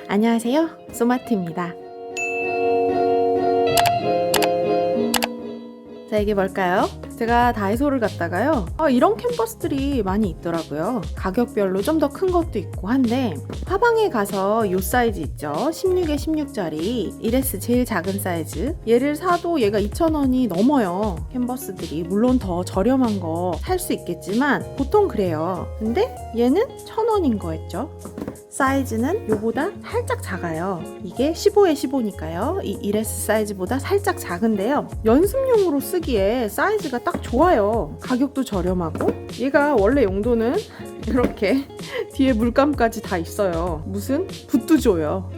안녕하세요, 소마트입니다. 자, 이게 뭘까요? 제가 다이소를 갔다가요, 이런 캔버스들이 많이 있더라고요. 가격별로 좀 더 큰 것도 있고 한데, 화방에 가서 이 사이즈 있죠? 16에 16짜리 1S 제일 작은 사이즈, 얘를 사도 얘가 2,000원이 넘어요. 캔버스들이 물론 더 저렴한 거 살 수 있겠지만 보통 그래요. 근데 얘는 1,000원인 거였죠. 사이즈는 요보다 살짝 작아요. 이게 15에 15니까요. 이 1S 사이즈보다 살짝 작은데요. 연습용으로 쓰기에 사이즈가 딱 좋아요. 가격도 저렴하고, 얘가 원래 용도는 이렇게 뒤에 물감까지 다 있어요. 무슨 붓도 줘요.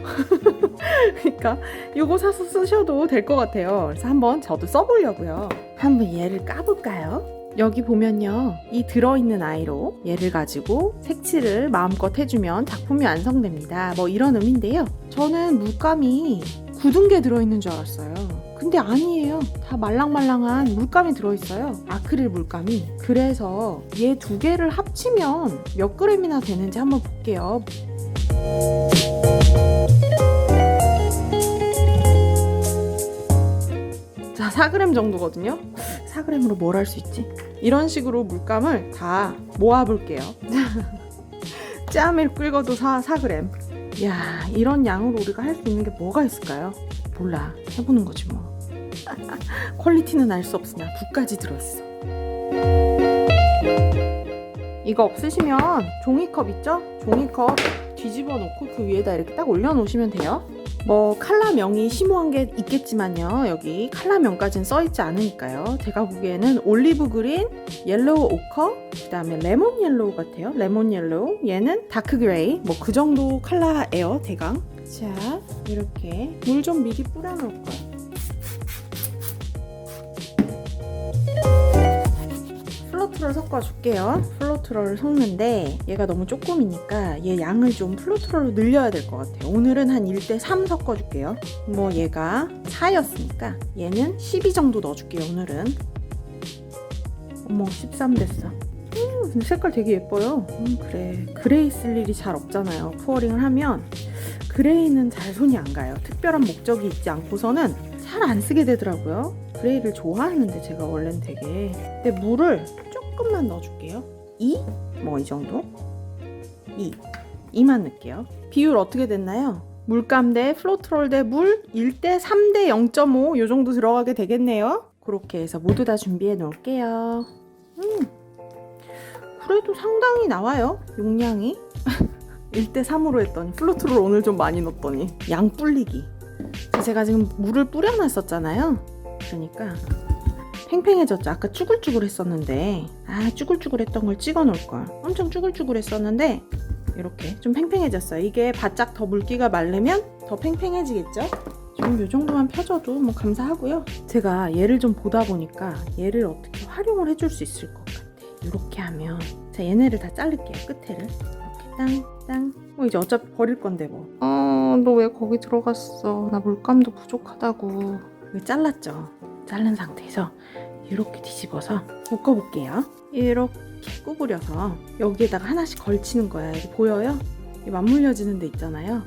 그러니까 요거 사서 쓰셔도 될 것 같아요. 그래서 한번 저도 써보려고요. 한번 얘를 까볼까요? 여기 보면요, 이 들어있는 아이로 얘를 가지고 색칠을 마음껏 해주면 작품이 완성됩니다. 뭐 이런 의미인데요. 저는 물감이 굳은 게 들어있는 줄 알았어요. 근데 아니에요. 다 말랑말랑한 물감이 들어있어요. 아크릴 물감이. 그래서 얘 두 개를 합치면 몇 그램이나 되는지 한번 볼게요. 자, 4g 정도거든요. 4g으로 뭘 할 수 있지? 이런 식으로 물감을 다 모아볼게요. 짬을 끓여도 4g. 야, 이런 양으로 우리가 할 수 있는 게 뭐가 있을까요? 몰라. 해보는 거지 뭐. 퀄리티는 알 수 없으나 붓까지 들어있어. 이거 없으시면 종이컵 있죠? 종이컵 뒤집어 놓고 그 위에다 이렇게 딱 올려놓으시면 돼요. 뭐 컬러명이 심오한 게 있겠지만요, 여기 컬러명까지는 써있지 않으니까요. 제가 보기에는 올리브 그린, 옐로우 오커, 그 다음에 레몬 옐로우 같아요. 레몬 옐로우, 얘는 다크 그레이, 뭐 그 정도 컬러예요, 대강. 자, 이렇게 물 좀 미리 뿌려놓을 거예요. 플로트를 섞어줄게요. 플로트를 섞는데 얘가 너무 조금이니까 얘 양을 좀 플로트로 늘려야 될 것 같아요. 오늘은 한 1:3 섞어줄게요. 뭐 얘가 4였으니까 얘는 12 정도 넣어줄게요. 오늘은. 어머, 13 됐어. 근데 색깔 되게 예뻐요. 그래, 그레이 쓸 일이 잘 없잖아요. 푸어링을 하면 그레이는 잘 손이 안 가요. 특별한 목적이 있지 않고서는 잘 안 쓰게 되더라고요. 그레이를 좋아하는데 제가 원래는 되게. 근데 물을 조금만 넣어줄게요. 2? 뭐 이 정도? 2만 넣을게요. 비율 어떻게 됐나요? 물감 대 플로트롤 대 물 1:3 대 0.5 요 정도 들어가게 되겠네요. 그렇게 해서 모두 다 준비해 놓을게요. 그래도 상당히 나와요, 용량이. 1:3으로 했더니 플로트롤 오늘 좀 많이 넣었더니 양 불리기. 제가 지금 물을 뿌려놨었잖아요. 그러니까 팽팽해졌죠. 아까 쭈글쭈글 했었는데, 쭈글쭈글 했던 걸 찍어 놓을걸. 엄청 쭈글쭈글 했었는데 이렇게 좀 팽팽해졌어요. 이게 바짝 더 물기가 마르면 더 팽팽해지겠죠. 좀 이 정도만 펴줘도 뭐 감사하고요. 제가 얘를 좀 보다 보니까 얘를 어떻게 활용을 해줄 수 있을 것 같아. 이렇게 하면, 자, 얘네를 다 자를게요. 끝에를 이렇게 땅땅. 이제 어차피 버릴 건데 뭐. 너 왜 거기 들어갔어? 나 물감도 부족하다고. 이거 잘랐죠? 자른 상태에서 이렇게 뒤집어서 묶어볼게요. 이렇게 구부려서 여기에다가 하나씩 걸치는 거야. 여기 보여요? 맞물려지는 데 있잖아요.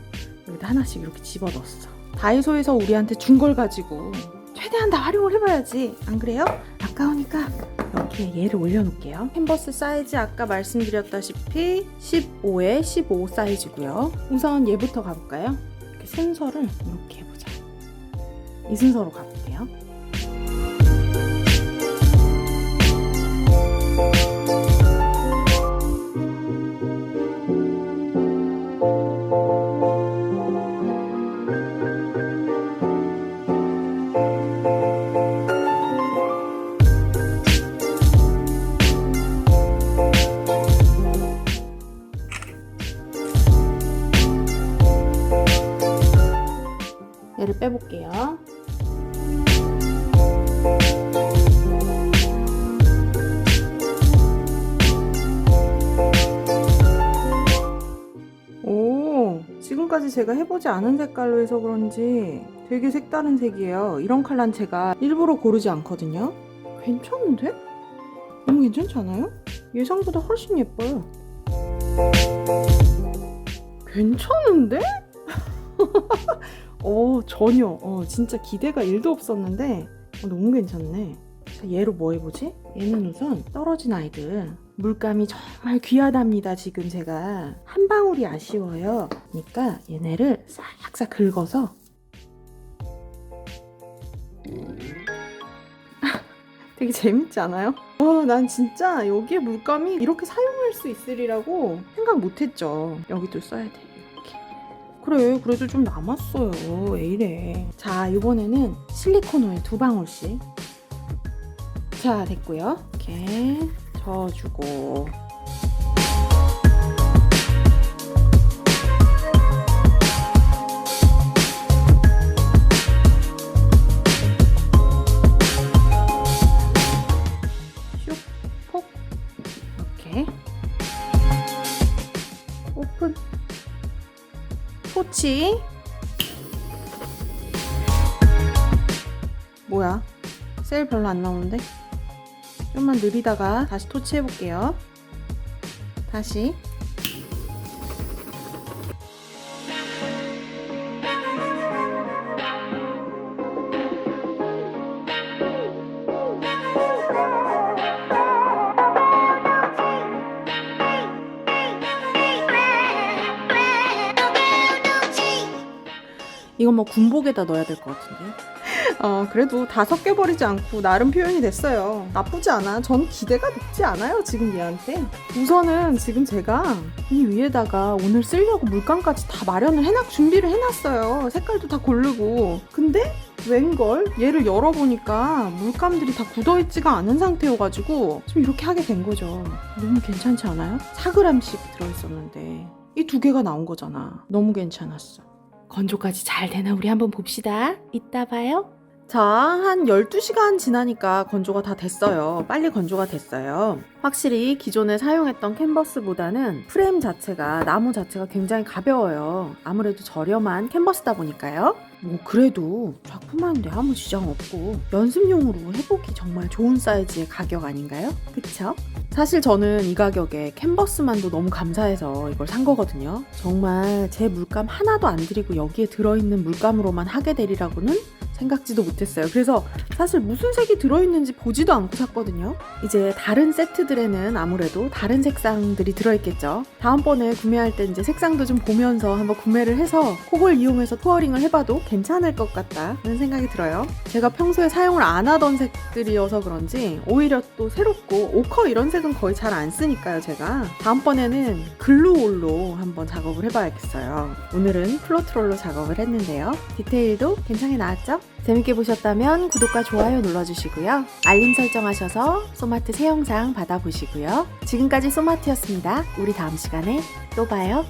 여기다 하나씩 이렇게 집어넣었어. 다이소에서 우리한테 준 걸 가지고 최대한 다 활용을 해봐야지. 안 그래요? 아까우니까 이렇게 얘를 올려놓을게요. 캔버스 사이즈 아까 말씀드렸다시피 15에 15 사이즈고요. 우선 얘부터 가볼까요? 이렇게 순서를 이렇게 해보자. 이 순서로 가볼게요. 얘를 빼볼게요. 오, 지금까지 제가 해보지 않은 색깔로 해서 그런지 되게 색다른 색이에요. 이런 컬러는 제가 일부러 고르지 않거든요. 괜찮은데? 너무 괜찮지 않아요? 예상보다 훨씬 예뻐요. 괜찮은데? 전혀 진짜 기대가 1도 없었는데 너무 괜찮네. 자, 얘로 뭐 해보지? 얘는 우선 떨어진 아이들, 물감이 정말 귀하답니다. 지금 제가 한 방울이 아쉬워요. 그러니까 얘네를 싹싹 긁어서 되게 재밌지 않아요? 난 진짜 여기에 물감이 이렇게 사용할 수 있으리라고 생각 못했죠. 여기도 써야 돼. 이렇게. 그래, 그래도 좀 남았어요. 왜 이래. 자, 이번에는 실리콘 오일 2방울씩. 자, 됐고요. 이렇게 저어주고. 오픈. 토치. 뭐야? 셀 별로 안 나오는데? 좀만 느리다가 다시 토치 해볼게요. 다시. 이건 뭐 군복에다 넣어야 될 것 같은데. 그래도 다 섞여버리지 않고 나름 표현이 됐어요. 나쁘지 않아. 전 기대가 높지 않아요, 지금 얘한테. 우선은 지금 제가 이 위에다가 오늘 쓰려고 물감까지 다 마련을 준비를 해놨어요. 색깔도 다 고르고. 근데 웬걸 얘를 열어보니까 물감들이 다 굳어있지가 않은 상태여가지고 지금 이렇게 하게 된 거죠. 너무 괜찮지 않아요? 4g씩 들어있었는데 이 2개가 나온 거잖아. 너무 괜찮았어. 건조까지 잘 되나 우리 한번 봅시다. 이따 봐요. 자, 한 12시간 지나니까 건조가 다 됐어요. 빨리 건조가 됐어요. 확실히 기존에 사용했던 캔버스보다는 프레임 자체가, 나무 자체가 굉장히 가벼워요. 아무래도 저렴한 캔버스다 보니까요. 뭐 그래도 작품하는데 아무 지장 없고 연습용으로 해보기 정말 좋은 사이즈의 가격 아닌가요? 그쵸? 사실 저는 이 가격에 캔버스만도 너무 감사해서 이걸 산 거거든요. 정말 제 물감 하나도 안 들이고 여기에 들어있는 물감으로만 하게 되리라고는 생각지도 못했어요. 그래서 사실 무슨 색이 들어있는지 보지도 않고 샀거든요. 이제 다른 세트들에는 아무래도 다른 색상들이 들어있겠죠. 다음번에 구매할 때 이제 색상도 좀 보면서 한번 구매를 해서 그걸 이용해서 투어링을 해봐도 괜찮을 것 같다는 생각이 들어요. 제가 평소에 사용을 안 하던 색들이어서 그런지 오히려 또 새롭고, 오커 이런 색은 거의 잘 안 쓰니까요. 제가 다음번에는 글루올로 한번 작업을 해봐야겠어요. 오늘은 플로트롤로 작업을 했는데요. 디테일도 괜찮게 나왔죠? 재밌게 보셨다면 구독과 좋아요 눌러주시고요. 알림 설정하셔서 소마트 새 영상 받아보시고요. 지금까지 소마트였습니다. 우리 다음 시간에 또 봐요.